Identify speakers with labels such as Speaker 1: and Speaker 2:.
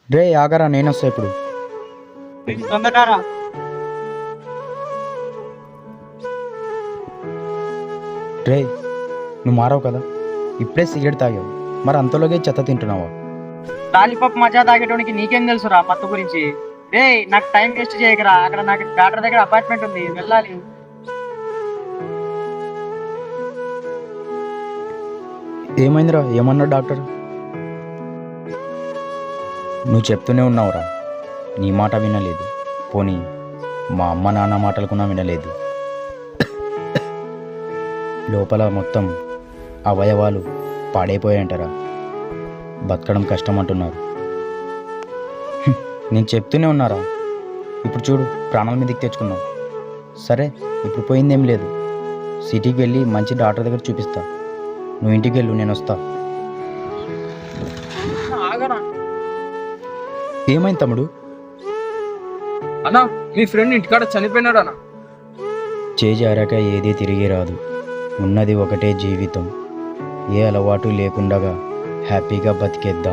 Speaker 1: రే ఆగరా, నేనొస్తా ఇప్పుడు.
Speaker 2: తొందరరా.
Speaker 1: రే, నువ్వు మారావు కదా, ఇప్పుడే సిగరెట్ తాగావు, మరి అంతలోగే చెత్త తింటున్నావా?
Speaker 2: లాలీపాప్ మజా తాగేటోనికి నీకేం తెలుసురా పత్తు గురించి? రే నాకు టైం వేస్ట్ చేయకరా, అక్కడ నాకు డాక్టర్ దగ్గర అపార్ట్మెంట్ ఉంది, వెళ్ళాలి.
Speaker 1: ఏమైందిరా, ఏమన్నా డాక్టర్? నువ్వు చెప్తూనే ఉన్నావురా, నీ మాట వినలేదు, పోనీ మా అమ్మ నాన్న మాటలు కూడా వినలేదు. లోపల మొత్తం అవయవాలు పాడైపోయాయంటారా, బతకడం కష్టం అంటున్నారు. నేను చెప్తూనే ఉన్నారా, ఇప్పుడు చూడు ప్రాణాల మీదకి తెచ్చుకున్నావు. సరే, ఇప్పుడు పోయిందేం లేదు, సిటీకి వెళ్ళి మంచి డాక్టర్ దగ్గర చూపిస్తా. నువ్వు ఇంటికి వెళ్ళు, నేను వస్తా.
Speaker 2: ఆగరా.
Speaker 1: ఏమైంది తమ్ముడు?
Speaker 3: అన్నా, మీ ఫ్రెండ్ ఇంటికాడ చనిపోయినాడు అన్న.
Speaker 1: చేజారాక ఏదీ తిరిగి రాదు, ఉన్నది ఒకటే జీవితం. ఏ అలవాటు లేకుండా హ్యాపీగా బతికేద్దాం.